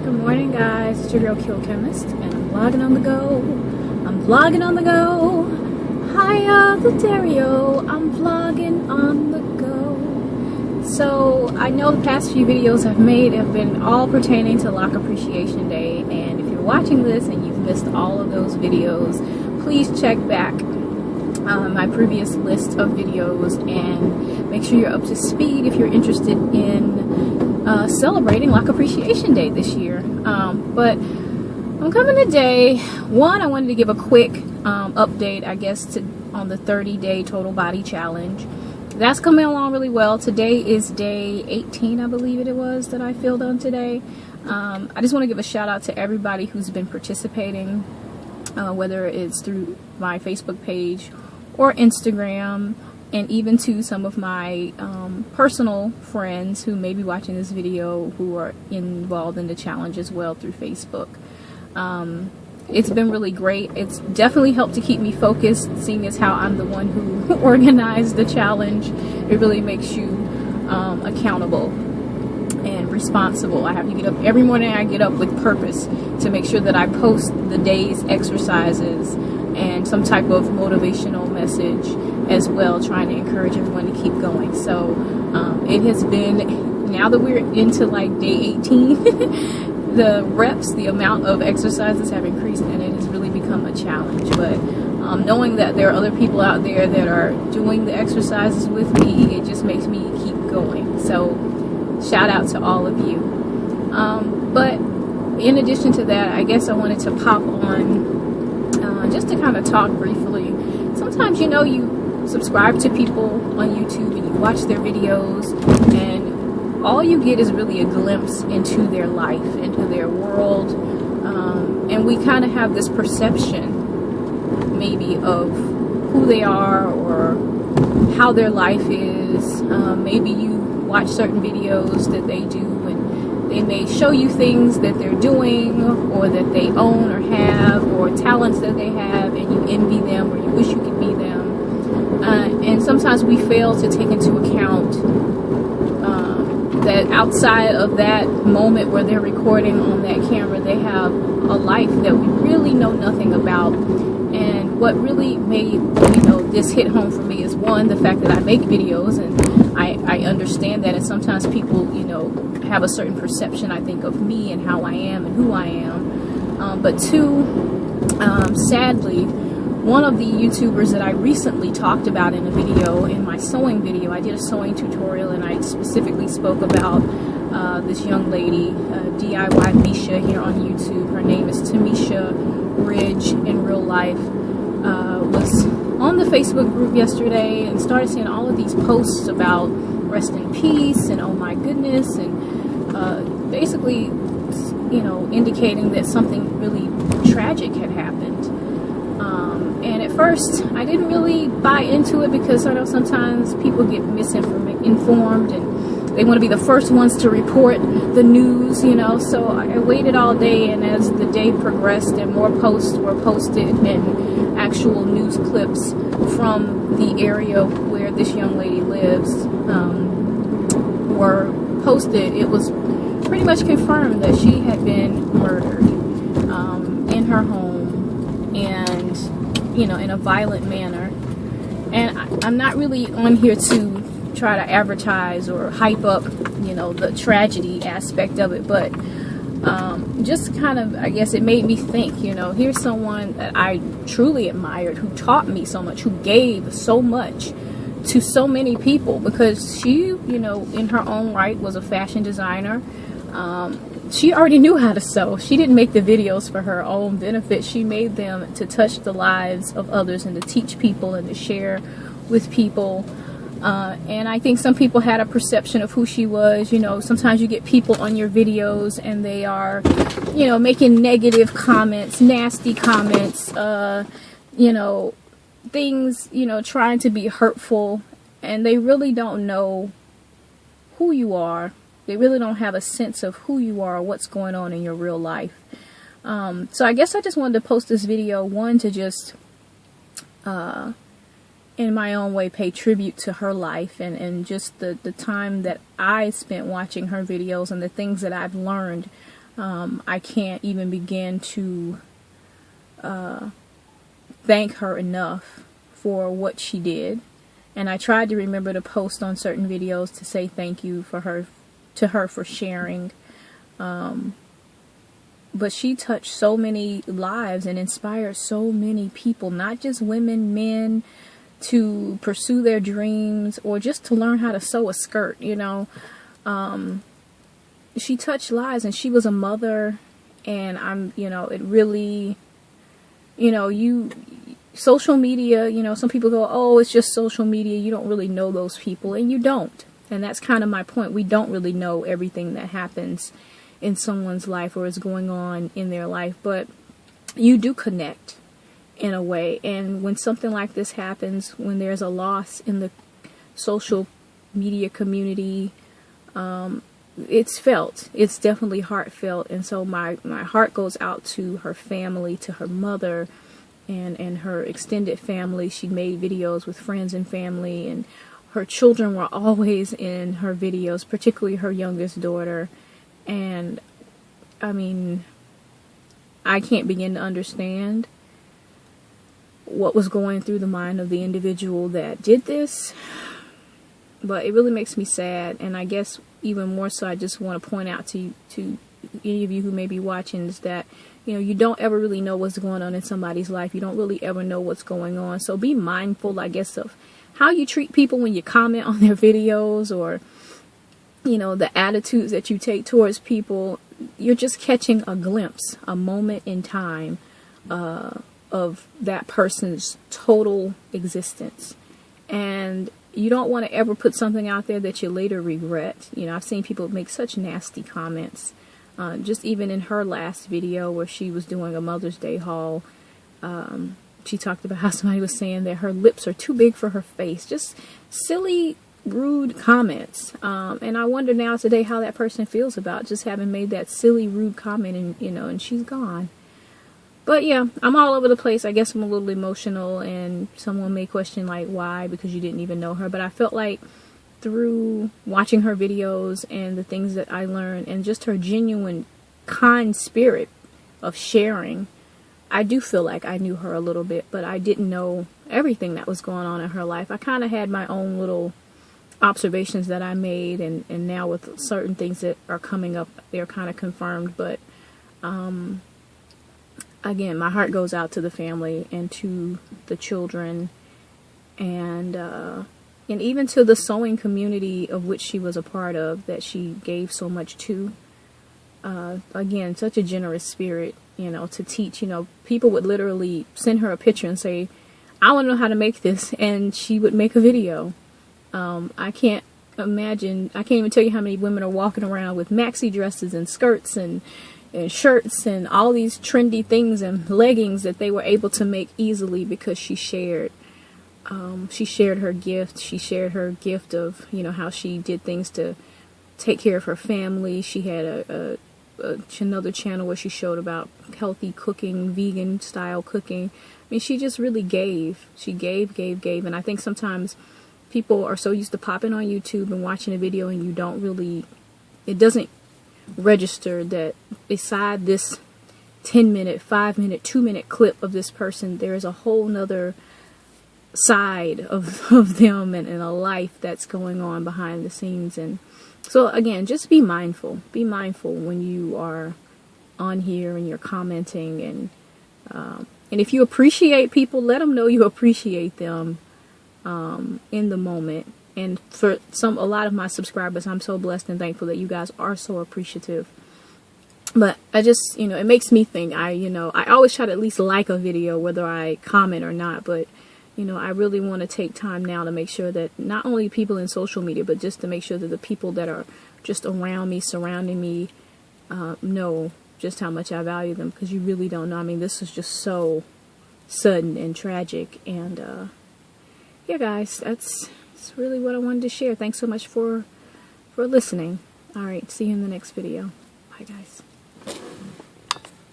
Good morning, guys. It's your girl qochemist, and I'm vlogging on the go. I'm vlogging on the go. Hiya, the Dario. I'm vlogging on the go. So I know the past few videos I've made have been all pertaining to Lock Appreciation Day, and if you're watching this and you've missed all of those videos, please check back my previous list of videos and make sure you're up to speed if you're interested in celebrating Lock Appreciation Day this year. But I'm coming today. One, I wanted to give a quick update, I guess, on the 30-day total body challenge. That's coming along really well. Today is day 18, I believe it was, that I filled on today. I just want to give a shout out to everybody who's been participating, whether it's through my Facebook page or Instagram, and even to some of my personal friends who may be watching this video who are involved in the challenge as well through Facebook. It's been really great. It's definitely helped to keep me focused, seeing as how I'm the one who organized the challenge. It really makes you accountable and responsible. I have to get up every morning. I get up with purpose to make sure that I post the day's exercises and some type of motivational message as well, trying to encourage everyone to keep going. So it has been, now that we're into like day 18, the reps, the amount of exercises have increased, and it has really become a challenge. But knowing that there are other people out there that are doing the exercises with me, it just makes me keep going. So shout out to all of you. But in addition to that, I guess I wanted to pop on just to kind of talk briefly. Sometimes, you know, you subscribe to people on YouTube and you watch their videos, and all you get is really a glimpse into their life, into their world, and we kind of have this perception maybe of who they are or how their life is. Maybe you watch certain videos that they do, and they may show you things that they're doing or that they own or have, or talents that they have, and you envy them or you wish you could be them. And sometimes we fail to take into account that outside of that moment where they're recording on that camera, they have a life that we really know nothing about. And what really made, you know, this hit home for me is, one, the fact that I make videos, and I understand that, and sometimes people, you know, have a certain perception, I think, of me and how I am and who I am. But two, sadly, one of the YouTubers that I recently talked about in a video, in my sewing video, I did a sewing tutorial, and I specifically spoke about this young lady, DIY Meesha, here on YouTube. Her name is Tamisha Ridge in real life. Was on the Facebook group yesterday and started seeing all of these posts about rest in peace and oh my goodness, and basically, you know, indicating that something really tragic had happened. And at first, I didn't really buy into it, because I know sometimes people get misinformed and they want to be the first ones to report the news, you know. So I waited all day, and as the day progressed and more posts were posted and actual news clips from the area where this young lady lives were posted, it was pretty much confirmed that she had been murdered in her home, and, you know, in a violent manner. And I'm not really on here to try to advertise or hype up, you know, the tragedy aspect of it, but just kind of, I guess it made me think, you know, here's someone that I truly admired, who taught me so much, who gave so much to so many people, because she, you know, in her own right was a fashion designer. She already knew how to sew. She didn't make the videos for her own benefit. She made them to touch the lives of others and to teach people and to share with people. And I think some people had a perception of who she was. You know, sometimes you get people on your videos and they are, you know, making negative comments, nasty comments, you know, things, you know, trying to be hurtful, and they really don't know who you are. They really don't have a sense of who you are or what's going on in your real life. So I guess I just wanted to post this video, one, to just in my own way pay tribute to her life, and just the time that I spent watching her videos and the things that I've learned I can't even begin to thank her enough for what she did. And I tried to remember to post on certain videos to say thank you for her, to her for sharing. But she touched so many lives and inspired so many people, not just women, men, to pursue their dreams or just to learn how to sew a skirt, you know. She touched lives, and she was a mother, and it really, social media, some people go, oh, it's just social media, you don't really know those people, and you don't. And that's kind of my point. We don't really know everything that happens in someone's life or is going on in their life, but you do connect in a way. And when something like this happens, when there's a loss in the social media community, it's felt. It's definitely heartfelt. And so my heart goes out to her family, to her mother, and her extended family. She made videos with friends and family, and her children were always in her videos, particularly her youngest daughter. And I mean, I can't begin to understand what was going through the mind of the individual that did this, but it really makes me sad. And I guess even more so, I just want to point out to any of you who may be watching is that, you don't ever really know what's going on in somebody's life. You don't really ever know what's going on. So be mindful, I guess, of how you treat people when you comment on their videos, or, the attitudes that you take towards people. You're just catching a glimpse, a moment in time, of that person's total existence. And you don't want to ever put something out there that you later regret. I've seen people make such nasty comments. Just even in her last video where she was doing a Mother's Day haul, she talked about how somebody was saying that her lips are too big for her face. Just silly, rude comments. And I wonder now today how that person feels about just having made that silly, rude comment, and she's gone. But yeah, I'm all over the place. I guess I'm a little emotional, and someone may question like why, because you didn't even know her. But I felt like through watching her videos and the things that I learned and just her genuine kind spirit of sharing, I do feel like I knew her a little bit, but I didn't know everything that was going on in her life. I kind of had my own little observations that I made, and now with certain things that are coming up, they're kind of confirmed. But again, my heart goes out to the family and to the children, and even to the sewing community of which she was a part of, that she gave so much to. Again, such a generous spirit, to teach. People would literally send her a picture and say, I want to know how to make this, and she would make a video. I can't imagine, I can't even tell you how many women are walking around with maxi dresses and skirts and shirts and all these trendy things and leggings that they were able to make easily because she shared. She shared her gift. She shared her gift of, how she did things to take care of her family. She had another channel where she showed about healthy cooking, vegan style cooking. I mean, she just really gave. She gave. And I think sometimes people are so used to popping on YouTube and watching a video, and you don't really, it doesn't register that beside this 10-minute, 5-minute, 2-minute clip of this person, there is a whole nother side of them and a life that's going on behind the scenes. And so again, just be mindful when you are on here and you're commenting, and if you appreciate people, let them know you appreciate them in the moment. And for a lot of my subscribers, I'm so blessed and thankful that you guys are so appreciative. But I just, it makes me think. I always try to at least like a video, whether I comment or not. But I really want to take time now to make sure that not only people in social media, but just to make sure that the people that are just around me, surrounding me, know just how much I value them, because you really don't know. I mean, this is just so sudden and tragic. And yeah, guys, that's really what I wanted to share. Thanks so much for listening. All right, see you in the next video. Bye, guys.